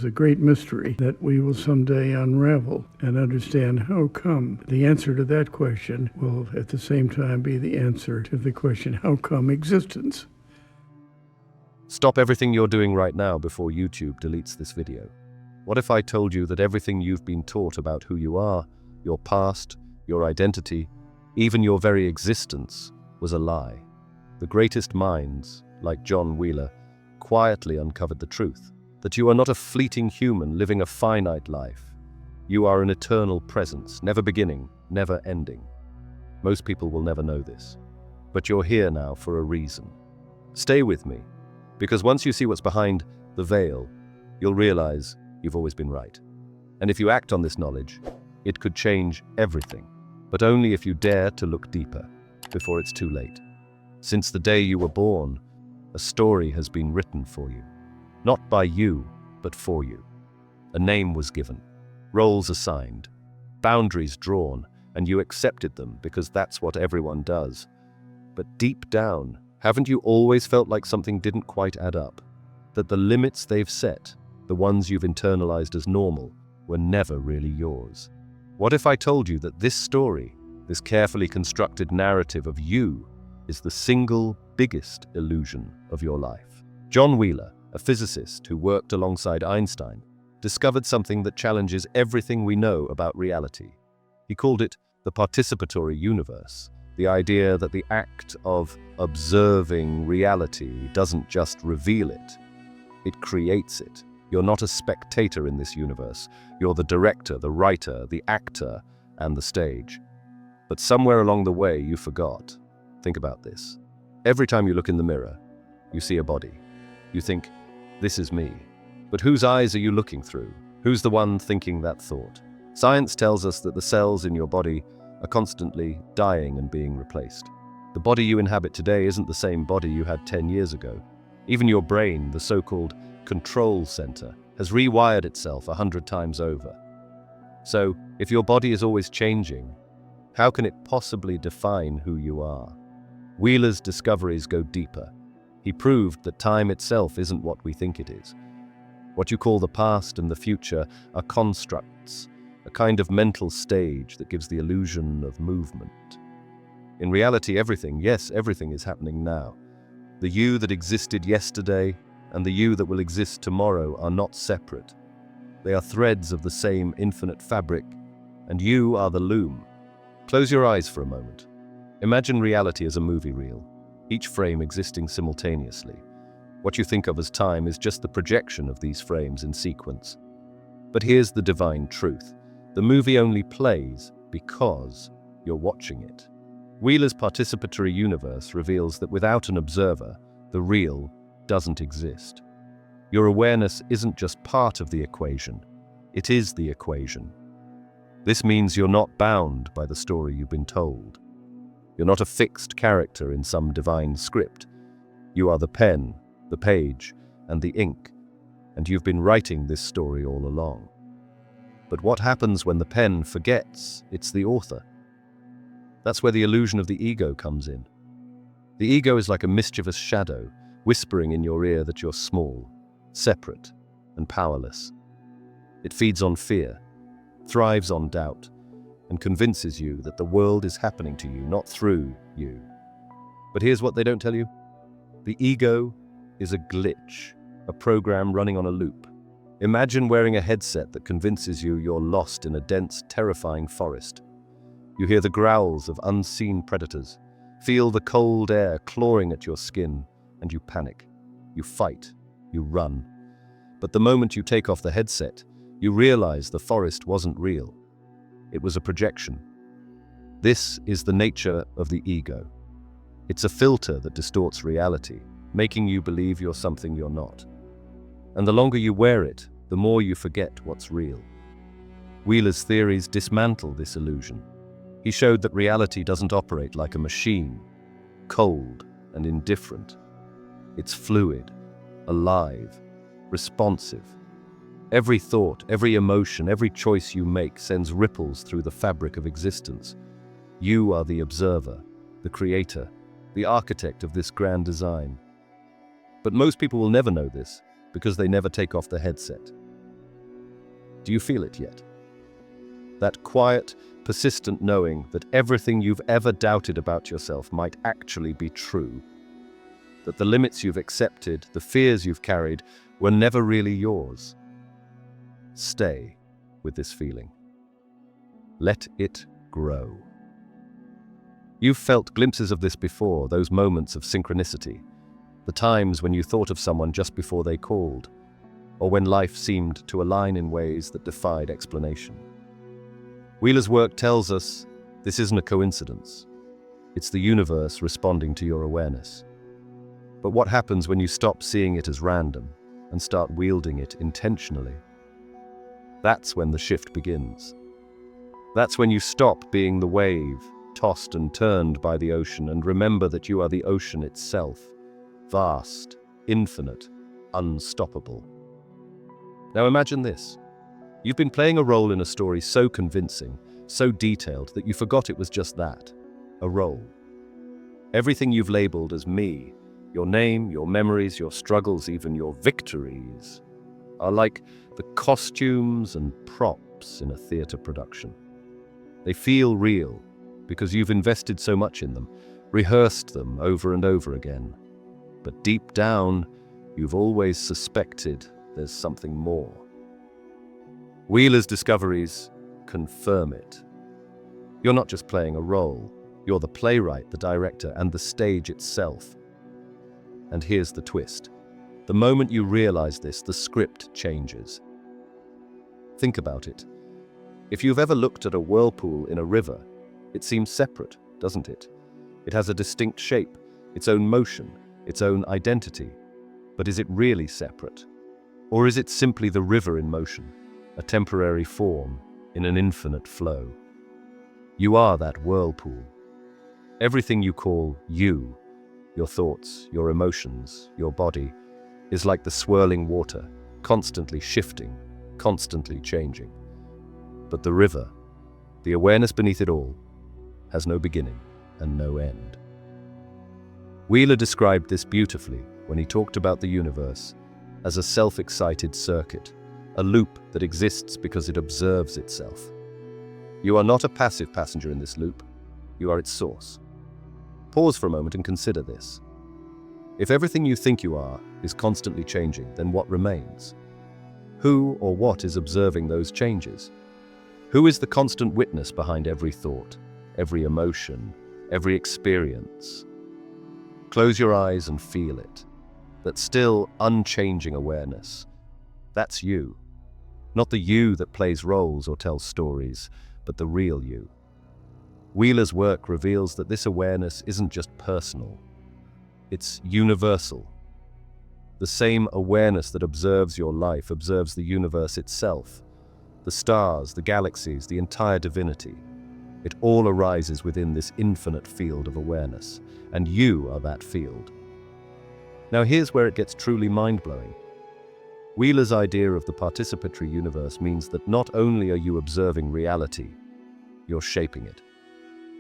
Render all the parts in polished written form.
a great mystery that we will someday unravel and understand how come. The answer to that question will at the same time be the answer to the question, how come existence? Stop everything you're doing right now before YouTube deletes this video. What if I told you that everything you've been taught about who you are, your past, your identity, even your very existence, was a lie? The greatest minds, like John Wheeler, quietly uncovered the truth, that you are not a fleeting human living a finite life. You are an eternal presence, never beginning, never ending. Most people will never know this, but you're here now for a reason. Stay with me, because once you see what's behind the veil, you'll realize you've always been right. And if you act on this knowledge, it could change everything, but only if you dare to look deeper, before it's too late. Since the day you were born, a story has been written for you. Not by you, but for you. A name was given, roles assigned, boundaries drawn, and you accepted them because that's what everyone does. But deep down, haven't you always felt like something didn't quite add up? That the limits they've set, the ones you've internalized as normal, were never really yours? What if I told you that this story, this carefully constructed narrative of you, is the single biggest illusion of your life? John Wheeler, a physicist who worked alongside Einstein, discovered something that challenges everything we know about reality. He called it the participatory universe, the idea that the act of observing reality doesn't just reveal it, it creates it. You're not a spectator in this universe. You're the director, the writer, the actor, and the stage. But somewhere along the way, you forgot. Think about this. Every time you look in the mirror, you see a body. You think, this is me. But whose eyes are you looking through? Who's the one thinking that thought? Science tells us that the cells in your body are constantly dying and being replaced. The body you inhabit today isn't the same body you had 10 years ago. Even your brain, the so-called control center, has rewired itself 100 times over. So, if your body is always changing, how can it possibly define who you are? Wheeler's discoveries go deeper. He proved that time itself isn't what we think it is. What you call the past and the future are constructs, a kind of mental stage that gives the illusion of movement. In reality, everything, yes, everything is happening now. The you that existed yesterday and the you that will exist tomorrow are not separate. They are threads of the same infinite fabric, and you are the loom. Close your eyes for a moment. Imagine reality as a movie reel, each frame existing simultaneously. What you think of as time is just the projection of these frames in sequence. But here's the divine truth. The movie only plays because you're watching it. Wheeler's participatory universe reveals that without an observer, the real doesn't exist. Your awareness isn't just part of the equation, it is the equation. This means you're not bound by the story you've been told. You're not a fixed character in some divine script. You are the pen, the page, and the ink, and you've been writing this story all along. But what happens when the pen forgets it's the author? That's where the illusion of the ego comes in. The ego is like a mischievous shadow, whispering in your ear that you're small, separate, and powerless. It feeds on fear, thrives on doubt, and convinces you that the world is happening to you, not through you. But here's what they don't tell you. The ego is a glitch, a program running on a loop. Imagine wearing a headset that convinces you you're lost in a dense, terrifying forest. You hear the growls of unseen predators, feel the cold air clawing at your skin, and you panic. You fight, you run. But the moment you take off the headset, you realize the forest wasn't real. It was a projection. This is the nature of the ego. It's a filter that distorts reality, making you believe you're something you're not. And the longer you wear it, the more you forget what's real. Wheeler's theories dismantle this illusion. He showed that reality doesn't operate like a machine, cold and indifferent. It's fluid, alive, responsive. Every thought, every emotion, every choice you make sends ripples through the fabric of existence. You are the observer, the creator, the architect of this grand design. But most people will never know this because they never take off the headset. Do you feel it yet? That quiet, persistent knowing that everything you've ever doubted about yourself might actually be true. That the limits you've accepted, the fears you've carried, were never really yours. Stay with this feeling. Let it grow. You've felt glimpses of this before, those moments of synchronicity, the times when you thought of someone just before they called, or when life seemed to align in ways that defied explanation. Wheeler's work tells us this isn't a coincidence. It's the universe responding to your awareness. But what happens when you stop seeing it as random and start wielding it intentionally? That's when the shift begins. That's when you stop being the wave, tossed and turned by the ocean, and remember that you are the ocean itself, vast, infinite, unstoppable. Now imagine this. You've been playing a role in a story so convincing, so detailed, that you forgot it was just that, a role. Everything you've labeled as me, your name, your memories, your struggles, even your victories, are like the costumes and props in a theater production. They feel real because you've invested so much in them, rehearsed them over and over again. But deep down, you've always suspected there's something more. Wheeler's discoveries confirm it. You're not just playing a role, you're the playwright, the director, and the stage itself. And here's the twist. The moment you realize this, the script changes. Think about it. If you've ever looked at a whirlpool in a river, it seems separate, doesn't it? It has a distinct shape, its own motion, its own identity. But is it really separate? Or is it simply the river in motion, a temporary form in an infinite flow? You are that whirlpool. Everything you call you, your thoughts, your emotions, your body, is like the swirling water, constantly shifting, constantly changing. But the river, the awareness beneath it all, has no beginning and no end. Wheeler described this beautifully when he talked about the universe as a self-excited circuit, a loop that exists because it observes itself. You are not a passive passenger in this loop, you are its source. Pause for a moment and consider this. If everything you think you are is constantly changing, then what remains? Who or what is observing those changes? Who is the constant witness behind every thought, every emotion, every experience? Close your eyes and feel it. That still, unchanging awareness. That's you. Not the you that plays roles or tells stories, but the real you. Wheeler's work reveals that this awareness isn't just personal. It's universal. The same awareness that observes your life observes the universe itself. The stars, the galaxies, the entire divinity. It all arises within this infinite field of awareness, and you are that field. Now here's where it gets truly mind-blowing. Wheeler's idea of the participatory universe means that not only are you observing reality, you're shaping it.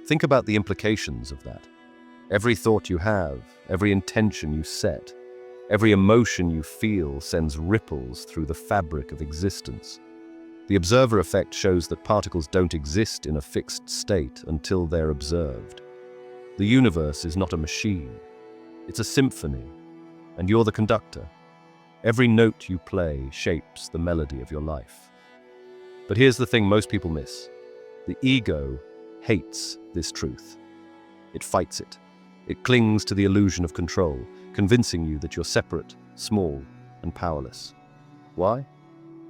Think about the implications of that. Every thought you have, every intention you set, every emotion you feel sends ripples through the fabric of existence. The observer effect shows that particles don't exist in a fixed state until they're observed. The universe is not a machine. It's a symphony, and you're the conductor. Every note you play shapes the melody of your life. But here's the thing most people miss. The ego hates this truth. It fights it. It clings to the illusion of control, convincing you that you're separate, small, and powerless. Why?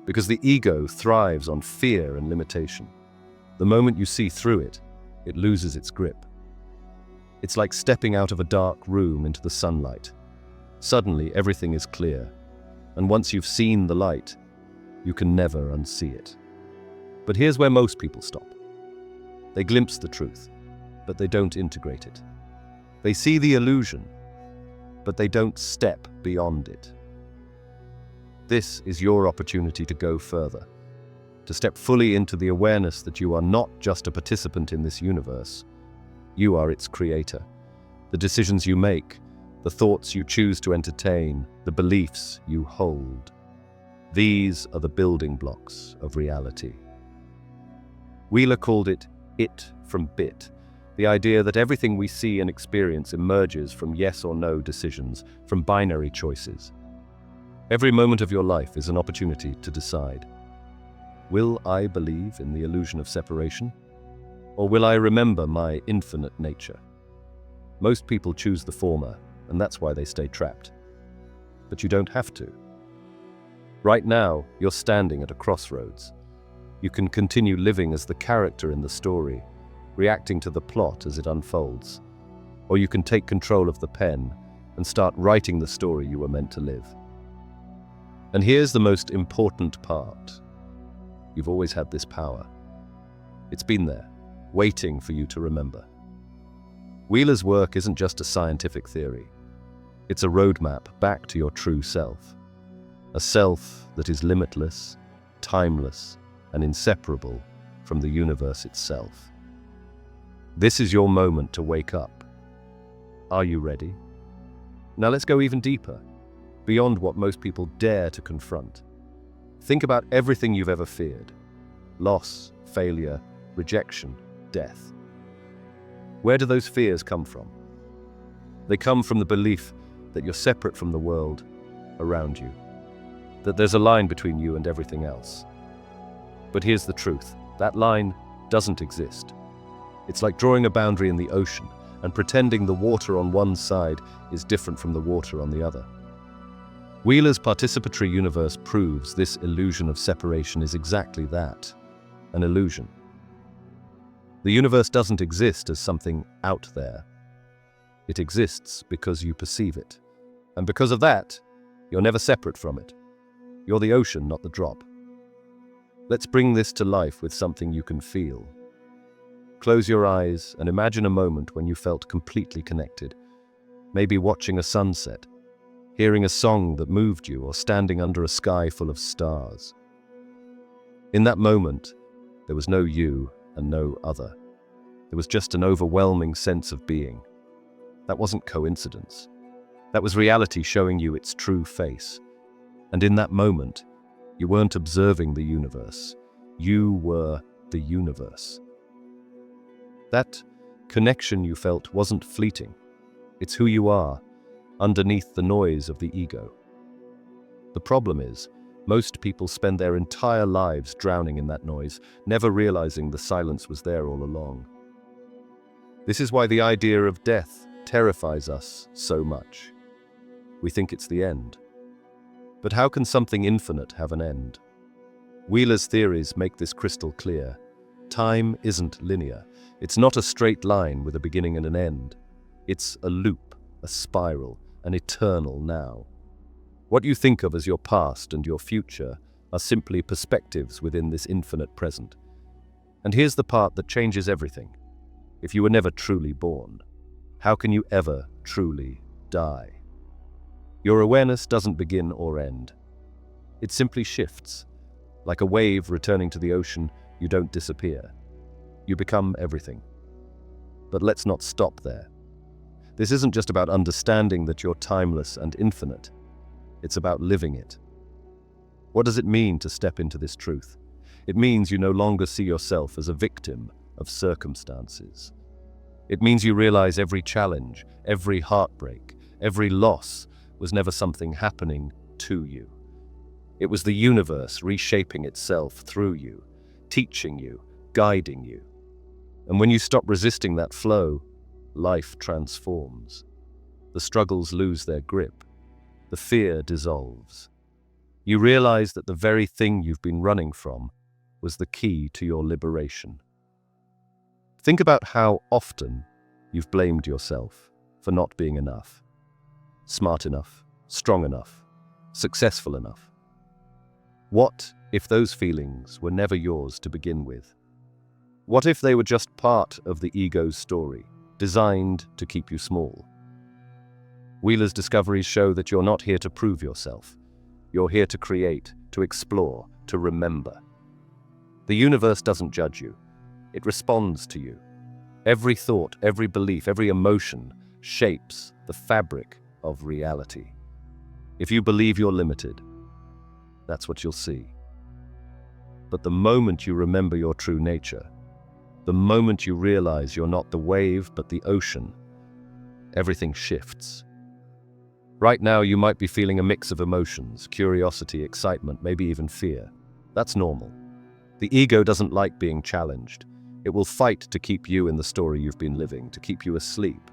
Because the ego thrives on fear and limitation. The moment you see through it, it loses its grip. It's like stepping out of a dark room into the sunlight. Suddenly, everything is clear, and once you've seen the light, you can never unsee it. But here's where most people stop. They glimpse the truth, but they don't integrate it. They see the illusion, but they don't step beyond it. This is your opportunity to go further, to step fully into the awareness that you are not just a participant in this universe. You are its creator. The decisions you make, the thoughts you choose to entertain, the beliefs you hold. These are the building blocks of reality. Wheeler called it from bit, the idea that everything we see and experience emerges from yes or no decisions, from binary choices. Every moment of your life is an opportunity to decide. Will I believe in the illusion of separation? Or will I remember my infinite nature? Most people choose the former, and that's why they stay trapped. But you don't have to. Right now, you're standing at a crossroads. You can continue living as the character in the story, reacting to the plot as it unfolds. Or you can take control of the pen and start writing the story you were meant to live. And here's the most important part. You've always had this power. It's been there, waiting for you to remember. Wheeler's work isn't just a scientific theory. It's a roadmap back to your true self. A self that is limitless, timeless, and inseparable from the universe itself. This is your moment to wake up. Are you ready? Now let's go even deeper, beyond what most people dare to confront. Think about everything you've ever feared: loss, failure, rejection, death. Where do those fears come from? They come from the belief that you're separate from the world around you, that there's a line between you and everything else. But here's the truth: that line doesn't exist. It's like drawing a boundary in the ocean and pretending the water on one side is different from the water on the other. Wheeler's participatory universe proves this illusion of separation is exactly that, an illusion. The universe doesn't exist as something out there. It exists because you perceive it. And because of that, you're never separate from it. You're the ocean, not the drop. Let's bring this to life with something you can feel. Close your eyes and imagine a moment when you felt completely connected. Maybe watching a sunset, hearing a song that moved you, or standing under a sky full of stars. In that moment, there was no you and no other. There was just an overwhelming sense of being. That wasn't coincidence. That was reality showing you its true face. And in that moment, you weren't observing the universe. You were the universe. That connection you felt wasn't fleeting. It's who you are, underneath the noise of the ego. The problem is, most people spend their entire lives drowning in that noise, never realizing the silence was there all along. This is why the idea of death terrifies us so much. We think it's the end. But how can something infinite have an end? Wheeler's theories make this crystal clear. Time isn't linear. It's not a straight line with a beginning and an end. It's a loop, a spiral, an eternal now. What you think of as your past and your future are simply perspectives within this infinite present. And here's the part that changes everything. If you were never truly born, how can you ever truly die? Your awareness doesn't begin or end. It simply shifts. Like a wave returning to the ocean, you don't disappear. You become everything. But let's not stop there. This isn't just about understanding that you're timeless and infinite. It's about living it. What does it mean to step into this truth? It means you no longer see yourself as a victim of circumstances. It means you realize every challenge, every heartbreak, every loss was never something happening to you. It was the universe reshaping itself through you, teaching you, guiding you. And when you stop resisting that flow, life transforms. The struggles lose their grip. The fear dissolves. You realize that the very thing you've been running from was the key to your liberation. Think about how often you've blamed yourself for not being enough. Smart enough, strong enough, successful enough. What if those feelings were never yours to begin with? What if they were just part of the ego's story, designed to keep you small? Wheeler's discoveries show that you're not here to prove yourself. You're here to create, to explore, to remember. The universe doesn't judge you. It responds to you. Every thought, every belief, every emotion shapes the fabric of reality. If you believe you're limited, that's what you'll see. But the moment you remember your true nature, the moment you realize you're not the wave but the ocean, everything shifts. Right now, you might be feeling a mix of emotions, curiosity, excitement, maybe even fear. That's normal. The ego doesn't like being challenged. It will fight to keep you in the story you've been living, to keep you asleep.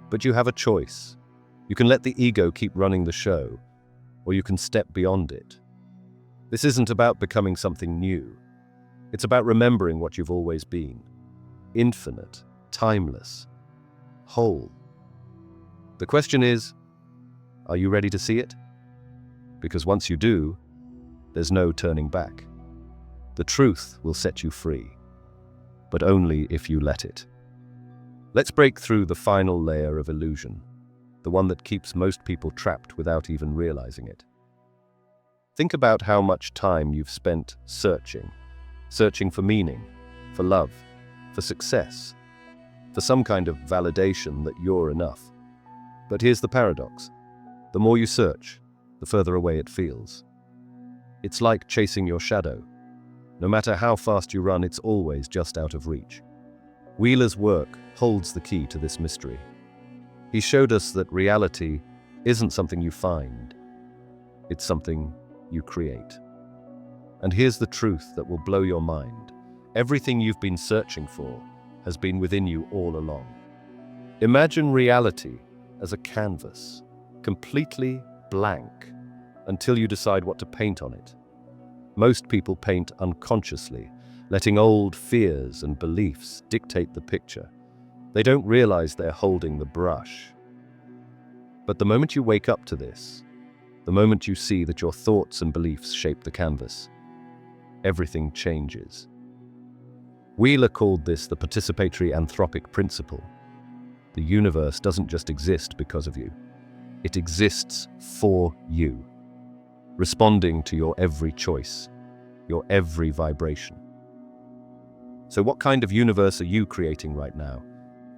But you have a choice. You can let the ego keep running the show, or you can step beyond it. This isn't about becoming something new. It's about remembering what you've always been. Infinite, timeless, whole. The question is, are you ready to see it? Because once you do, there's no turning back. The truth will set you free, but only if you let it. Let's break through the final layer of illusion, the one that keeps most people trapped without even realizing it. Think about how much time you've spent searching for meaning, for love, for success, for some kind of validation that you're enough. But here's the paradox. The more you search, the further away it feels. It's like chasing your shadow. No matter how fast you run, it's always just out of reach. Wheeler's work holds the key to this mystery. He showed us that reality isn't something you find, it's something you create. And here's the truth that will blow your mind. Everything you've been searching for has been within you all along. Imagine reality as a canvas, completely blank, until you decide what to paint on it. Most people paint unconsciously, letting old fears and beliefs dictate the picture. They don't realize they're holding the brush. But the moment you wake up to this, the moment you see that your thoughts and beliefs shape the canvas, everything changes. Wheeler called this the participatory anthropic principle. The universe doesn't just exist because of you. It exists for you, responding to your every choice, your every vibration. So what kind of universe are you creating right now?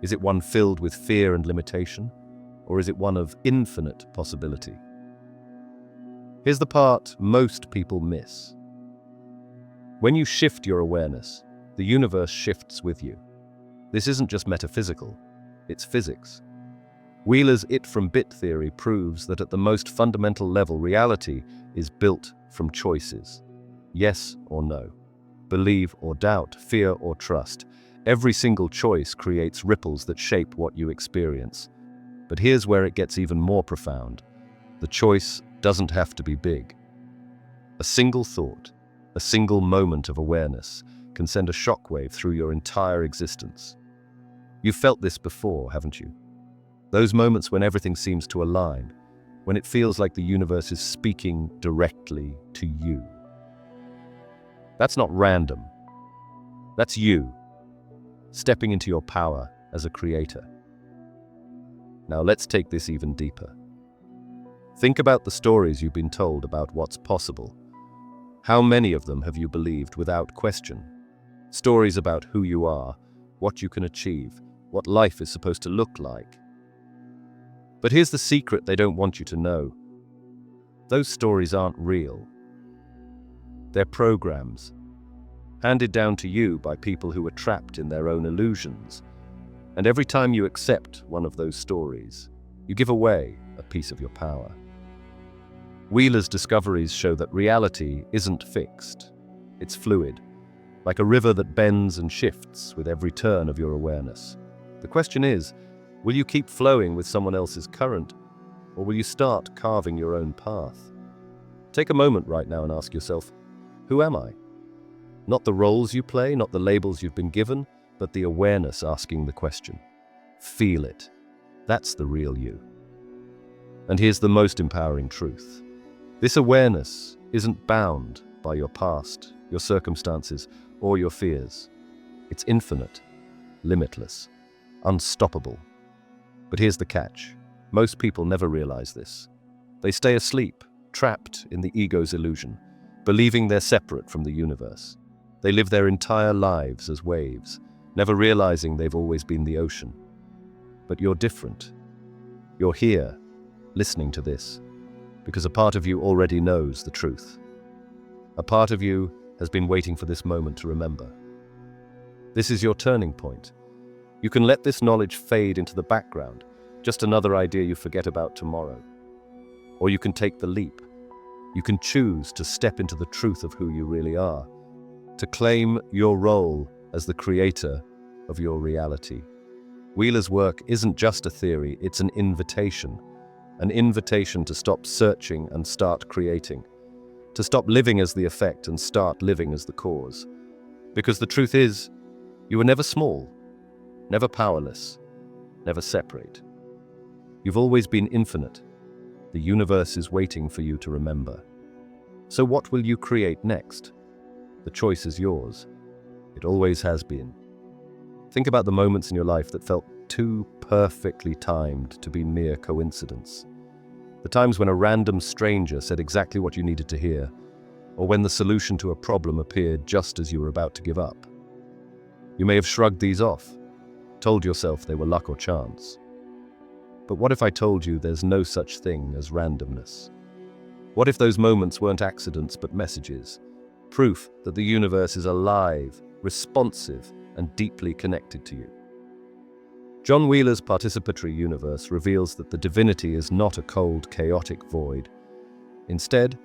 Is it one filled with fear and limitation? Or is it one of infinite possibility? Here's the part most people miss. When you shift your awareness, the universe shifts with you. This isn't just metaphysical, it's physics. Wheeler's it from bit theory proves that at the most fundamental level, reality is built from choices. Yes or no. Believe or doubt, fear or trust. Every single choice creates ripples that shape what you experience. But here's where it gets even more profound. The choice doesn't have to be big. A single thought, a single moment of awareness can send a shockwave through your entire existence. You've felt this before, haven't you? Those moments when everything seems to align, when it feels like the universe is speaking directly to you. That's not random. That's you, stepping into your power as a creator. Now let's take this even deeper. Think about the stories you've been told about what's possible. How many of them have you believed without question? Stories about who you are, what you can achieve, what life is supposed to look like. But here's the secret they don't want you to know. Those stories aren't real. They're programs, handed down to you by people who are trapped in their own illusions. And every time you accept one of those stories, you give away a piece of your power. Wheeler's discoveries show that reality isn't fixed. It's fluid, like a river that bends and shifts with every turn of your awareness. The question is, will you keep flowing with someone else's current, or will you start carving your own path? Take a moment right now and ask yourself, who am I? Not the roles you play, not the labels you've been given, but the awareness asking the question. Feel it. That's the real you. And here's the most empowering truth. This awareness isn't bound by your past, your circumstances, or your fears. It's infinite, limitless, unstoppable. But here's the catch. Most people never realize this. They stay asleep, trapped in the ego's illusion, believing they're separate from the universe. They live their entire lives as waves, never realizing they've always been the ocean. But you're different. You're here, listening to this, because a part of you already knows the truth. A part of you has been waiting for this moment to remember. This is your turning point. You can let this knowledge fade into the background, just another idea you forget about tomorrow. Or you can take the leap. You can choose to step into the truth of who you really are, to claim your role as the creator of your reality. Wheeler's work isn't just a theory, it's an invitation to stop searching and start creating, to stop living as the effect and start living as the cause. Because the truth is, you were never small, never powerless, never separate. You've always been infinite. The universe is waiting for you to remember. So what will you create next? The choice is yours. It always has been. Think about the moments in your life that felt too perfectly timed to be mere coincidence. The times when a random stranger said exactly what you needed to hear, or when the solution to a problem appeared just as you were about to give up. You may have shrugged these off, told yourself they were luck or chance. But what if I told you there's no such thing as randomness? What if those moments weren't accidents but messages? Proof that the universe is alive, responsive, and deeply connected to you. John Wheeler's participatory universe reveals that the divinity is not a cold, chaotic void. Instead,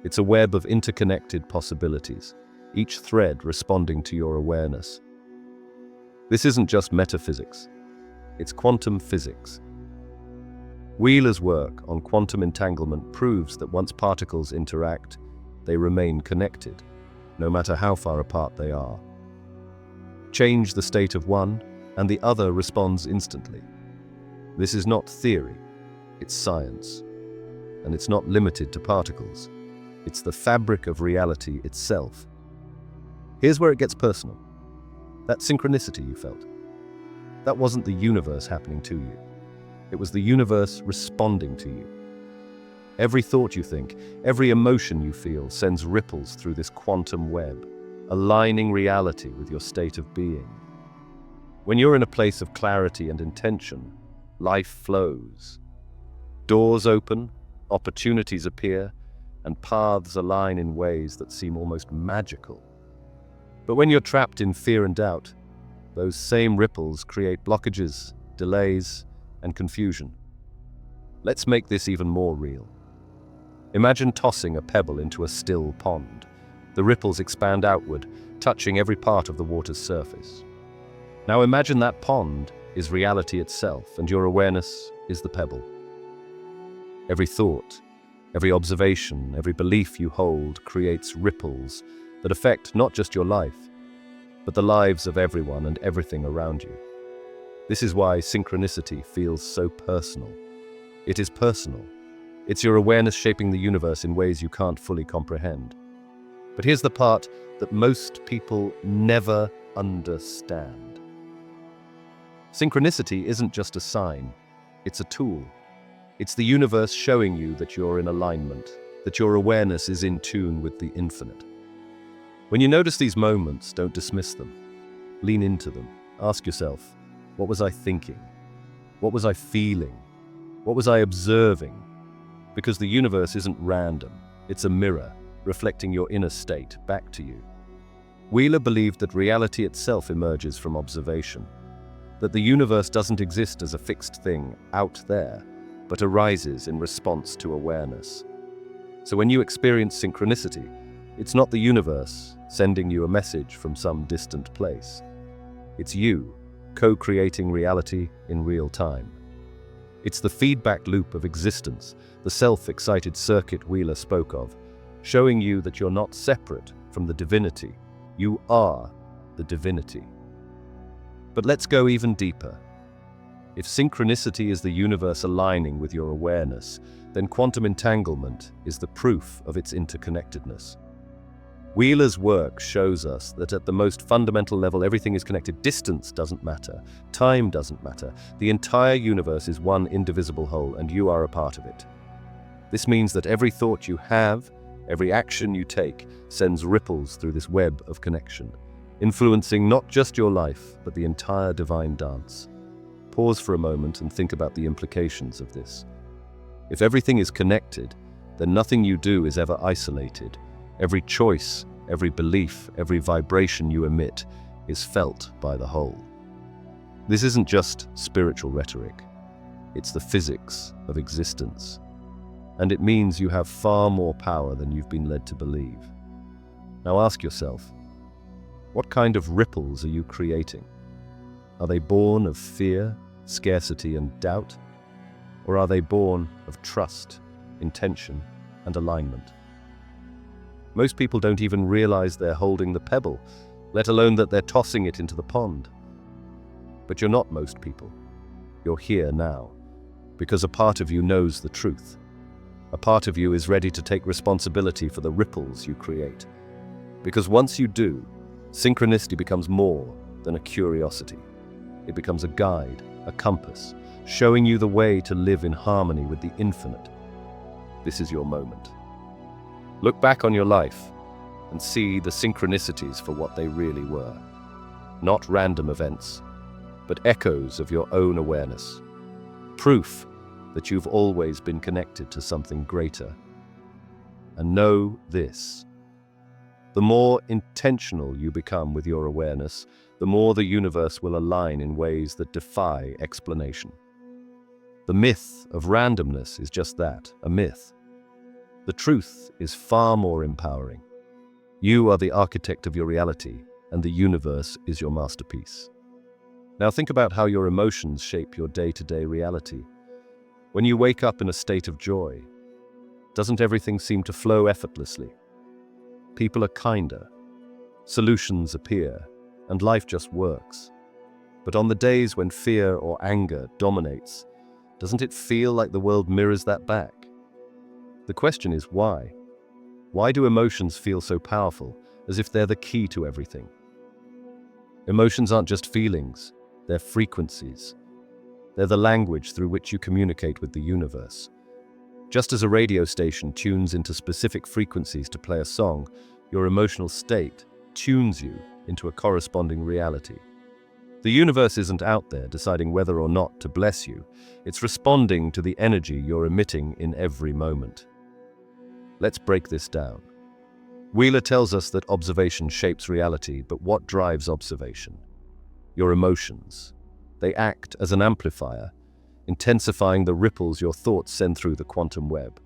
it's a web of interconnected possibilities, each thread responding to your awareness. This isn't just metaphysics, it's quantum physics. Wheeler's work on quantum entanglement proves that once particles interact, they remain connected, no matter how far apart they are. Change the state of one, and the other responds instantly. This is not theory, it's science. And it's not limited to particles. It's the fabric of reality itself. Here's where it gets personal. That synchronicity you felt, that wasn't the universe happening to you. It was the universe responding to you. Every thought you think, every emotion you feel sends ripples through this quantum web, aligning reality with your state of being. When you're in a place of clarity and intention, life flows. Doors open, opportunities appear, and paths align in ways that seem almost magical. But when you're trapped in fear and doubt, those same ripples create blockages, delays, and confusion. Let's make this even more real. Imagine tossing a pebble into a still pond. The ripples expand outward, touching every part of the water's surface. Now imagine that pond is reality itself, and your awareness is the pebble. Every thought, every observation, every belief you hold creates ripples that affect not just your life, but the lives of everyone and everything around you. This is why synchronicity feels so personal. It is personal. It's your awareness shaping the universe in ways you can't fully comprehend. But here's the part that most people never understand. Synchronicity isn't just a sign, it's a tool. It's the universe showing you that you're in alignment, that your awareness is in tune with the infinite. When you notice these moments, don't dismiss them. Lean into them. Ask yourself, what was I thinking? What was I feeling? What was I observing? Because the universe isn't random. It's a mirror, reflecting your inner state back to you. Wheeler believed that reality itself emerges from observation, that the universe doesn't exist as a fixed thing out there, but arises in response to awareness. So when you experience synchronicity, it's not the universe sending you a message from some distant place. It's you, co-creating reality in real time. It's the feedback loop of existence, the self-excited circuit Wheeler spoke of, showing you that you're not separate from the divinity. You are the divinity. But let's go even deeper. If synchronicity is the universe aligning with your awareness, then quantum entanglement is the proof of its interconnectedness. Wheeler's work shows us that at the most fundamental level, everything is connected. Distance doesn't matter. Time doesn't matter. The entire universe is one indivisible whole, and you are a part of it. This means that every thought you have, every action you take, sends ripples through this web of connection, influencing not just your life, but the entire divine dance. Pause for a moment and think about the implications of this. If everything is connected, then nothing you do is ever isolated. Every choice, every belief, every vibration you emit is felt by the whole. This isn't just spiritual rhetoric. It's the physics of existence. And it means you have far more power than you've been led to believe. Now ask yourself, what kind of ripples are you creating? Are they born of fear, scarcity, and doubt? Or are they born of trust, intention, and alignment? Most people don't even realize they're holding the pebble, let alone that they're tossing it into the pond. But you're not most people. You're here now, because a part of you knows the truth. A part of you is ready to take responsibility for the ripples you create. Because once you do, synchronicity becomes more than a curiosity. It becomes a guide, a compass, showing you the way to live in harmony with the infinite. This is your moment. Look back on your life and see the synchronicities for what they really were. Not random events, but echoes of your own awareness. Proof that you've always been connected to something greater. And know this: the more intentional you become with your awareness, the more the universe will align in ways that defy explanation. The myth of randomness is just that, a myth. The truth is far more empowering. You are the architect of your reality, and the universe is your masterpiece. Now think about how your emotions shape your day-to-day reality. When you wake up in a state of joy, doesn't everything seem to flow effortlessly? People are kinder, solutions appear, and life just works. But on the days when fear or anger dominates, doesn't it feel like the world mirrors that back? The question is why? Why do emotions feel so powerful, as if they're the key to everything? Emotions aren't just feelings, they're frequencies. They're the language through which you communicate with the universe. Just as a radio station tunes into specific frequencies to play a song, your emotional state tunes you into a corresponding reality. The universe isn't out there deciding whether or not to bless you. It's responding to the energy you're emitting in every moment. Let's break this down. Wheeler tells us that observation shapes reality, but what drives observation? Your emotions. They act as an amplifier, intensifying the ripples your thoughts send through the quantum web.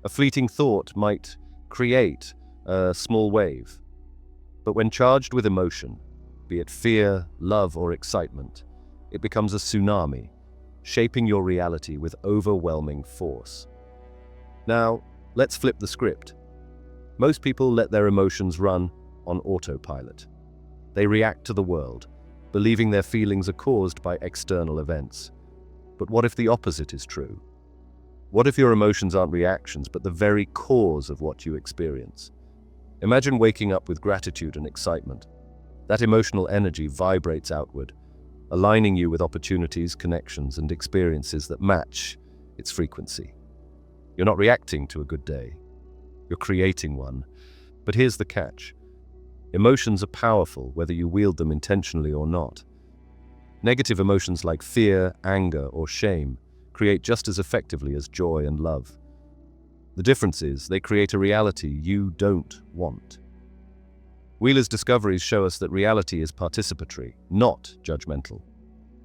A fleeting thought might create a small wave, but when charged with emotion, be it fear, love, or excitement, it becomes a tsunami, shaping your reality with overwhelming force. Now, let's flip the script. Most people let their emotions run on autopilot. They react to the world, believing their feelings are caused by external events. But what if the opposite is true? What if your emotions aren't reactions, but the very cause of what you experience? Imagine waking up with gratitude and excitement. That emotional energy vibrates outward, aligning you with opportunities, connections, and experiences that match its frequency. You're not reacting to a good day. You're creating one. But here's the catch. Emotions are powerful whether you wield them intentionally or not. Negative emotions like fear, anger, or shame create just as effectively as joy and love. The difference is they create a reality you don't want. Wheeler's discoveries show us that reality is participatory, not judgmental.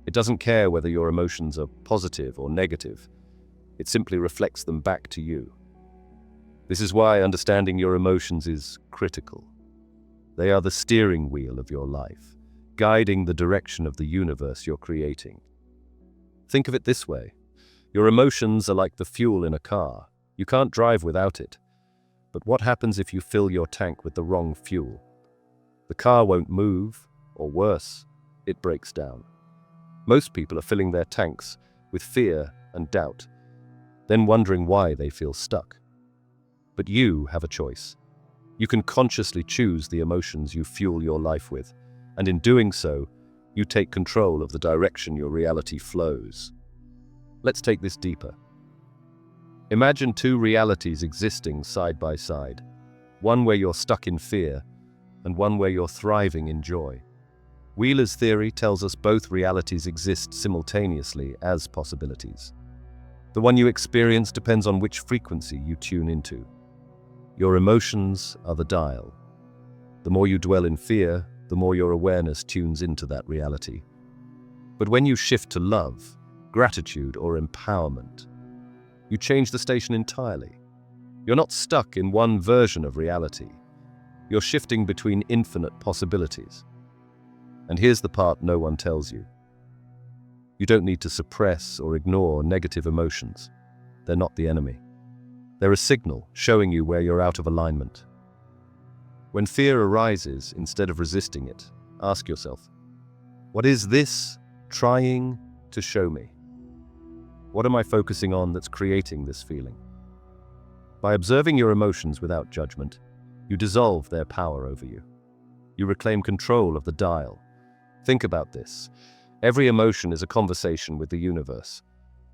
It doesn't care whether your emotions are positive or negative. It simply reflects them back to you. This is why understanding your emotions is critical. They are the steering wheel of your life, guiding the direction of the universe you're creating. Think of it this way. Your emotions are like the fuel in a car. You can't drive without it. But what happens if you fill your tank with the wrong fuel? The car won't move, or worse, it breaks down. Most people are filling their tanks with fear and doubt, then wondering why they feel stuck. But you have a choice. You can consciously choose the emotions you fuel your life with, and in doing so, you take control of the direction your reality flows. Let's take this deeper. Imagine two realities existing side by side, one where you're stuck in fear, and one where you're thriving in joy. Wheeler's theory tells us both realities exist simultaneously as possibilities. The one you experience depends on which frequency you tune into. Your emotions are the dial. The more you dwell in fear, the more your awareness tunes into that reality. But when you shift to love, gratitude, or empowerment, you change the station entirely. You're not stuck in one version of reality. You're shifting between infinite possibilities. And here's the part no one tells you. You don't need to suppress or ignore negative emotions. They're not the enemy. They're a signal showing you where you're out of alignment. When fear arises, instead of resisting it, ask yourself, what is this trying to show me? What am I focusing on that's creating this feeling? By observing your emotions without judgment, you dissolve their power over you. You reclaim control of the dial. Think about this. Every emotion is a conversation with the universe.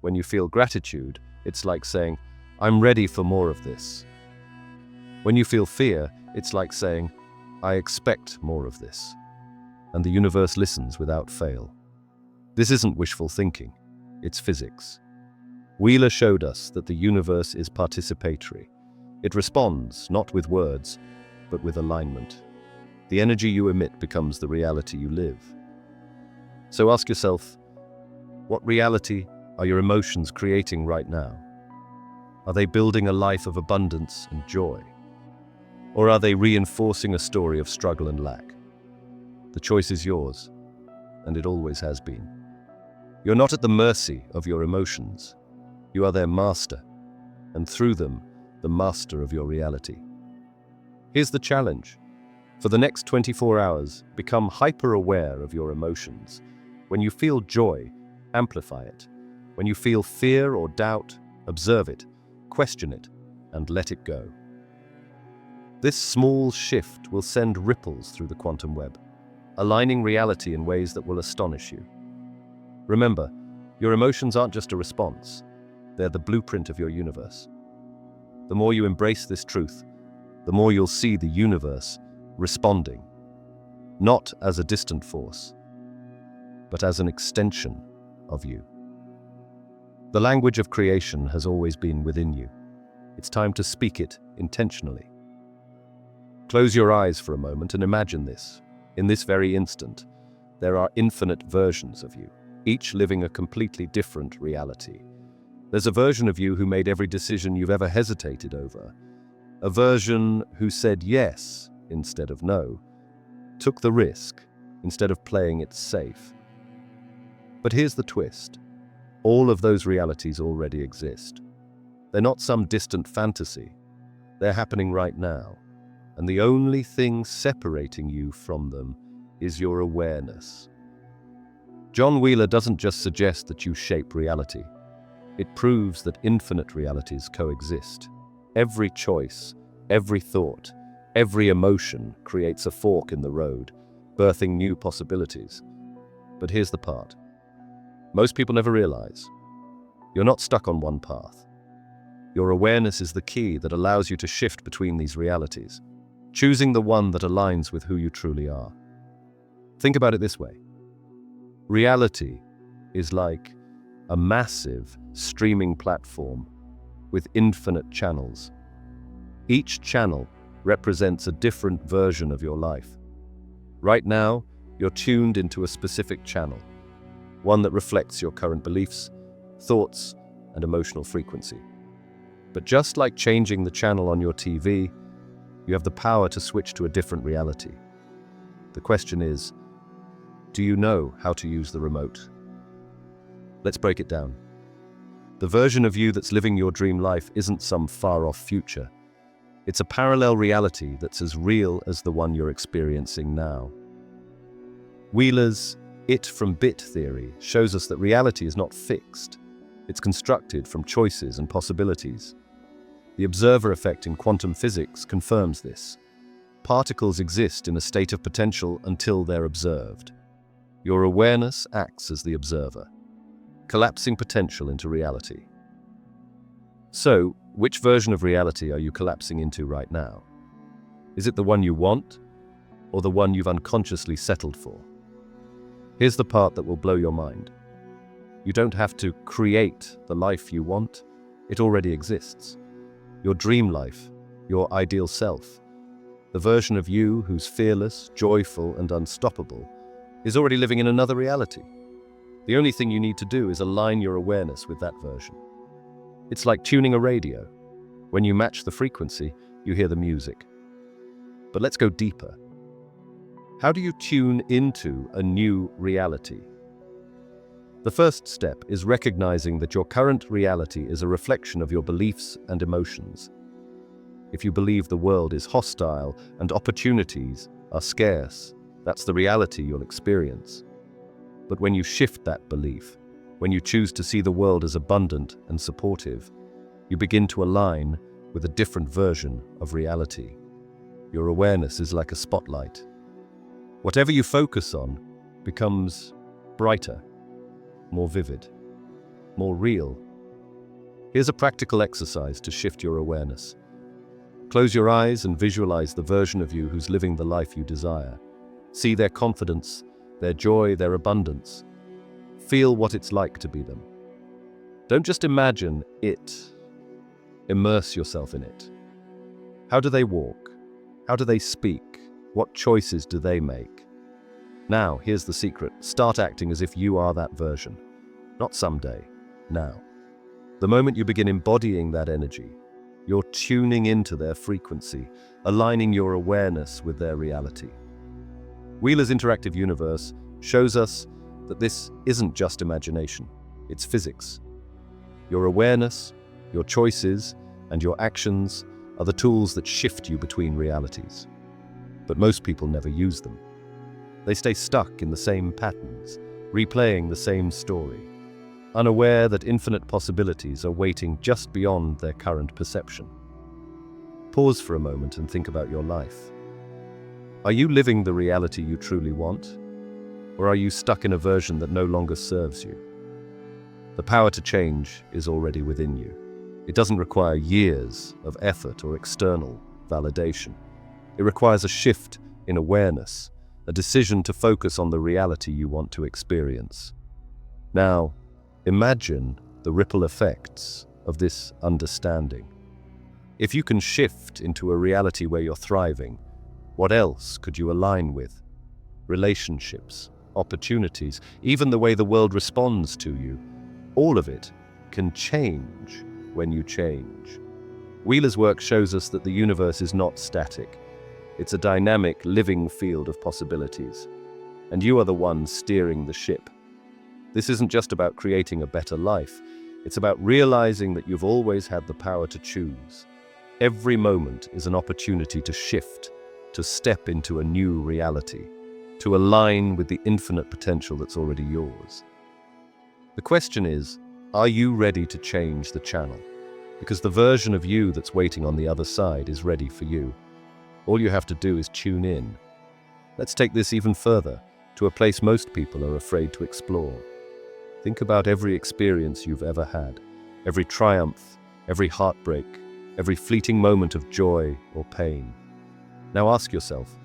When you feel gratitude, it's like saying, I'm ready for more of this. When you feel fear, it's like saying, I expect more of this. And the universe listens without fail. This isn't wishful thinking, it's physics. Wheeler showed us that the universe is participatory. It responds, not with words, but with alignment. The energy you emit becomes the reality you live. So ask yourself, what reality are your emotions creating right now? Are they building a life of abundance and joy? Or are they reinforcing a story of struggle and lack? The choice is yours, and it always has been. You're not at the mercy of your emotions. You are their master, and through them, the master of your reality. Here's the challenge. For the next 24 hours, become hyper-aware of your emotions. When you feel joy, amplify it. When you feel fear or doubt, observe it, question it, and let it go. This small shift will send ripples through the quantum web, aligning reality in ways that will astonish you. Remember, your emotions aren't just a response, they're the blueprint of your universe. The more you embrace this truth, the more you'll see the universe responding, not as a distant force, but as an extension of you. The language of creation has always been within you. It's time to speak it intentionally. Close your eyes for a moment and imagine this. In this very instant, there are infinite versions of you, each living a completely different reality. There's a version of you who made every decision you've ever hesitated over, a version who said yes instead of no, took the risk instead of playing it safe. But here's the twist. All of those realities already exist. They're not some distant fantasy. They're happening right now. And the only thing separating you from them is your awareness. John Wheeler doesn't just suggest that you shape reality. It proves that infinite realities coexist. Every choice, every thought, every emotion creates a fork in the road, birthing new possibilities. But here's the part. Most people never realize. You're not stuck on one path. Your awareness is the key that allows you to shift between these realities, choosing the one that aligns with who you truly are. Think about it this way. Reality is like a massive streaming platform with infinite channels. Each channel represents a different version of your life. Right now, you're tuned into a specific channel, one that reflects your current beliefs, thoughts, and emotional frequency. But just like changing the channel on your TV, you have the power to switch to a different reality. The question is, do you know how to use the remote? Let's break it down. The version of you that's living your dream life isn't some far-off future. It's a parallel reality that's as real as the one you're experiencing now. Wheeler's it from bit theory shows us that reality is not fixed. It's constructed from choices and possibilities. The observer effect in quantum physics confirms this. Particles exist in a state of potential until they're observed. Your awareness acts as the observer, collapsing potential into reality. So, which version of reality are you collapsing into right now? Is it the one you want, or the one you've unconsciously settled for? Here's the part that will blow your mind. You don't have to create the life you want. It already exists. Your dream life, your ideal self, the version of you who's fearless, joyful, and unstoppable, is already living in another reality. The only thing you need to do is align your awareness with that version. It's like tuning a radio. When you match the frequency, you hear the music. But let's go deeper. How do you tune into a new reality? The first step is recognizing that your current reality is a reflection of your beliefs and emotions. If you believe the world is hostile and opportunities are scarce, that's the reality you'll experience. But when you shift that belief, when you choose to see the world as abundant and supportive, you begin to align with a different version of reality. Your awareness is like a spotlight. Whatever you focus on becomes brighter, more vivid, more real. Here's a practical exercise to shift your awareness. Close your eyes and visualize the version of you who's living the life you desire. See their confidence, their joy, their abundance. Feel what it's like to be them. Don't just imagine it. Immerse yourself in it. How do they walk? How do they speak? What choices do they make? Now, here's the secret. Start acting as if you are that version. Not someday, now. The moment you begin embodying that energy, you're tuning into their frequency, aligning your awareness with their reality. Wheeler's interactive universe shows us that this isn't just imagination, it's physics. Your awareness, your choices, and your actions are the tools that shift you between realities. But most people never use them. They stay stuck in the same patterns, replaying the same story, unaware that infinite possibilities are waiting just beyond their current perception. Pause for a moment and think about your life. Are you living the reality you truly want? Or are you stuck in a version that no longer serves you? The power to change is already within you. It doesn't require years of effort or external validation. It requires a shift in awareness, a decision to focus on the reality you want to experience. Now, imagine the ripple effects of this understanding. If you can shift into a reality where you're thriving, what else could you align with? Relationships, opportunities, even the way the world responds to you. All of it can change when you change. Wheeler's work shows us that the universe is not static. It's a dynamic, living field of possibilities. And you are the one steering the ship. This isn't just about creating a better life. It's about realizing that you've always had the power to choose. Every moment is an opportunity to shift, to step into a new reality, to align with the infinite potential that's already yours. The question is, are you ready to change the channel? Because the version of you that's waiting on the other side is ready for you. All you have to do is tune in. Let's take this even further, to a place most people are afraid to explore. Think about every experience you've ever had, every triumph, every heartbreak, every fleeting moment of joy or pain. Now ask yourself,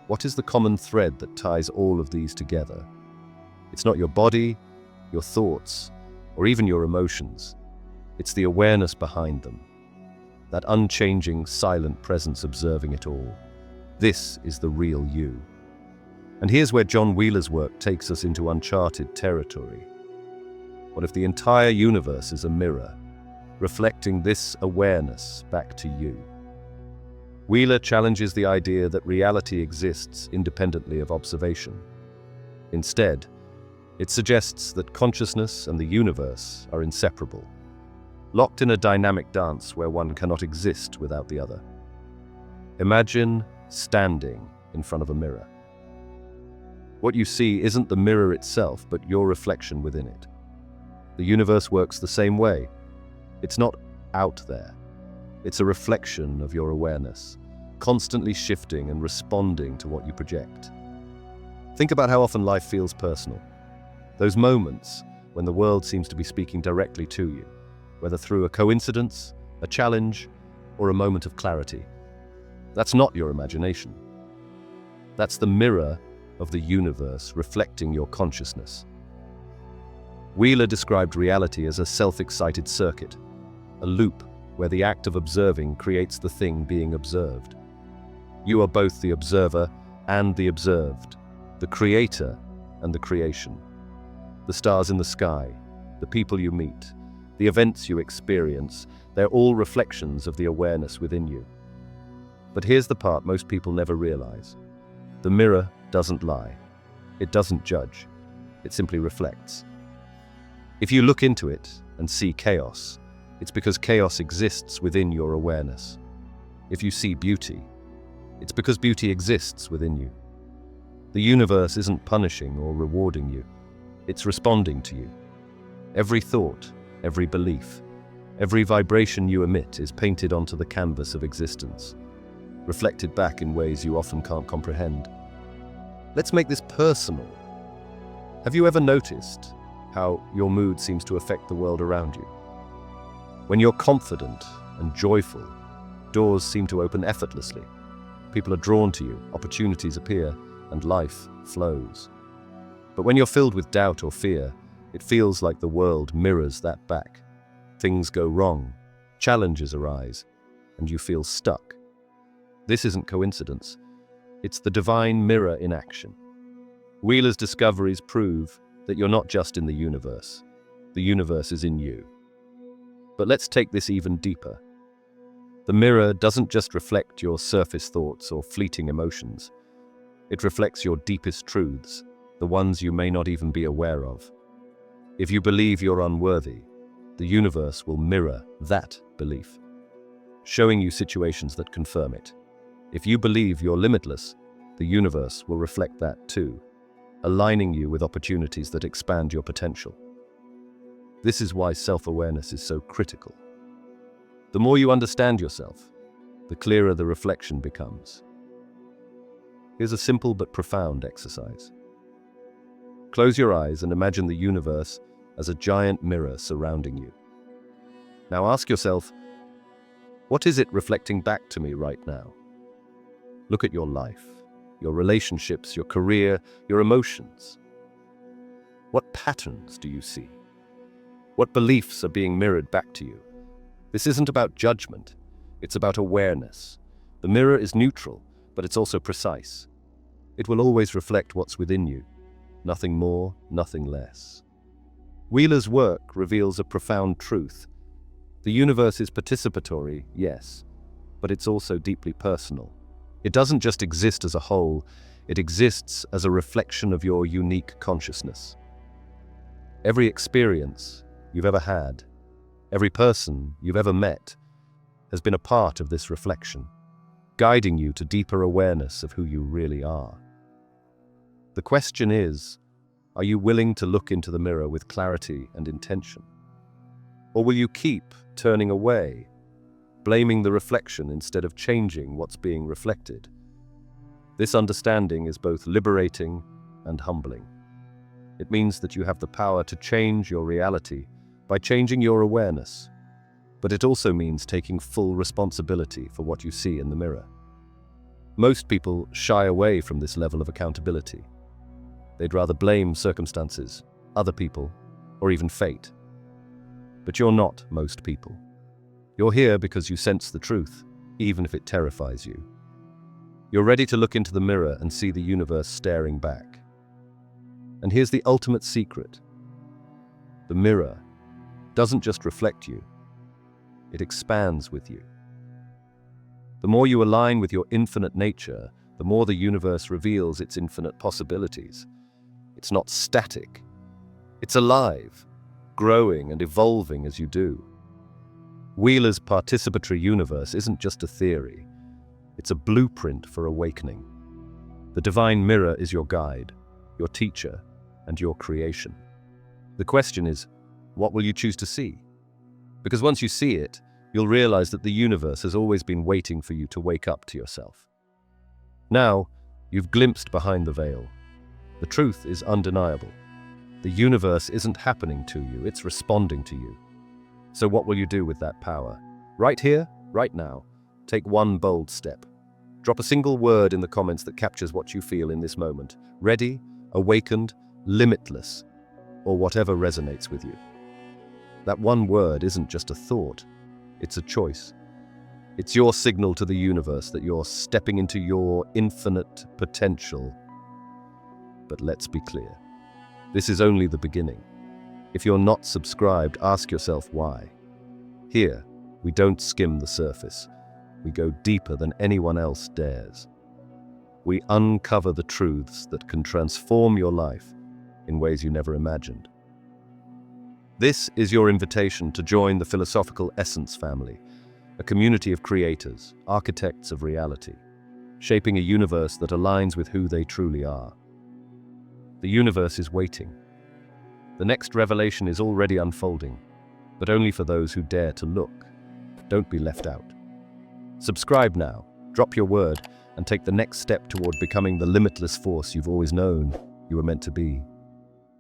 what is the common thread that ties all of these together? It's not your body, your thoughts, or even your emotions. It's the awareness behind them, that unchanging, silent presence observing it all. This is the real you. And here's where John Wheeler's work takes us into uncharted territory. What if the entire universe is a mirror, reflecting this awareness back to you? Wheeler challenges the idea that reality exists independently of observation. Instead, it suggests that consciousness and the universe are inseparable, locked in a dynamic dance where one cannot exist without the other. Imagine standing in front of a mirror. What you see isn't the mirror itself, but your reflection within it. The universe works the same way. It's not out there. It's a reflection of your awareness, constantly shifting and responding to what you project. Think about how often life feels personal. Those moments when the world seems to be speaking directly to you, whether through a coincidence, a challenge, or a moment of clarity. That's not your imagination. That's the mirror of the universe reflecting your consciousness. Wheeler described reality as a self-excited circuit, a loop where the act of observing creates the thing being observed. You are both the observer and the observed, the creator and the creation. The stars in the sky, the people you meet, the events you experience, they're all reflections of the awareness within you. But here's the part most people never realize. The mirror doesn't lie. It doesn't judge. It simply reflects. If you look into it and see chaos, it's because chaos exists within your awareness. If you see beauty, it's because beauty exists within you. The universe isn't punishing or rewarding you. It's responding to you. Every thought, every belief, every vibration you emit is painted onto the canvas of existence, reflected back in ways you often can't comprehend. Let's make this personal. Have you ever noticed how your mood seems to affect the world around you? When you're confident and joyful, doors seem to open effortlessly. People are drawn to you, opportunities appear, and life flows. But when you're filled with doubt or fear, it feels like the world mirrors that back. Things go wrong, challenges arise, and you feel stuck. This isn't coincidence. It's the divine mirror in action. Wheeler's discoveries prove that you're not just in the universe. The universe is in you. But let's take this even deeper. The mirror doesn't just reflect your surface thoughts or fleeting emotions. It reflects your deepest truths, the ones you may not even be aware of. If you believe you're unworthy, the universe will mirror that belief, showing you situations that confirm it. If you believe you're limitless, the universe will reflect that too, aligning you with opportunities that expand your potential. This is why self-awareness is so critical. The more you understand yourself, the clearer the reflection becomes. Here's a simple but profound exercise. Close your eyes and imagine the universe as a giant mirror surrounding you. Now ask yourself, what is it reflecting back to me right now? Look at your life, your relationships, your career, your emotions. What patterns do you see? What beliefs are being mirrored back to you? This isn't about judgment, it's about awareness. The mirror is neutral, but it's also precise. It will always reflect what's within you. Nothing more, nothing less. Wheeler's work reveals a profound truth. The universe is participatory, yes, but it's also deeply personal. It doesn't just exist as a whole, it exists as a reflection of your unique consciousness. Every experience you've ever had, every person you've ever met, has been a part of this reflection, guiding you to deeper awareness of who you really are. The question is, are you willing to look into the mirror with clarity and intention? Or will you keep turning away, blaming the reflection instead of changing what's being reflected? This understanding is both liberating and humbling. It means that you have the power to change your reality by changing your awareness, but it also means taking full responsibility for what you see in the mirror. Most people shy away from this level of accountability. They'd rather blame circumstances, other people, or even fate. But you're not most people. You're here because you sense the truth, even if it terrifies you. You're ready to look into the mirror and see the universe staring back. And here's the ultimate secret. The mirror doesn't just reflect you, it expands with you. The more you align with your infinite nature, the more the universe reveals its infinite possibilities. It's not static. It's alive, growing and evolving as you do. Wheeler's participatory universe isn't just a theory. It's a blueprint for awakening. The divine mirror is your guide, your teacher, and your creation. The question is, what will you choose to see? Because once you see it, you'll realize that the universe has always been waiting for you to wake up to yourself. Now, you've glimpsed behind the veil. The truth is undeniable. The universe isn't happening to you, it's responding to you. So what will you do with that power? Right here, right now, take one bold step. Drop a single word in the comments that captures what you feel in this moment. Ready, awakened, limitless. or whatever resonates with you. That one word isn't just a thought, it's a choice. It's your signal to the universe that you're stepping into your infinite potential. But let's be clear, this is only the beginning. If you're not subscribed, ask yourself why. Here, we don't skim the surface. We go deeper than anyone else dares. We uncover the truths that can transform your life in ways you never imagined. This is your invitation to join the Philosophical Essence family, a community of creators, architects of reality, shaping a universe that aligns with who they truly are. The universe is waiting. The next revelation is already unfolding, but only for those who dare to look. Don't be left out. Subscribe now, drop your word, and take the next step toward becoming the limitless force you've always known you were meant to be.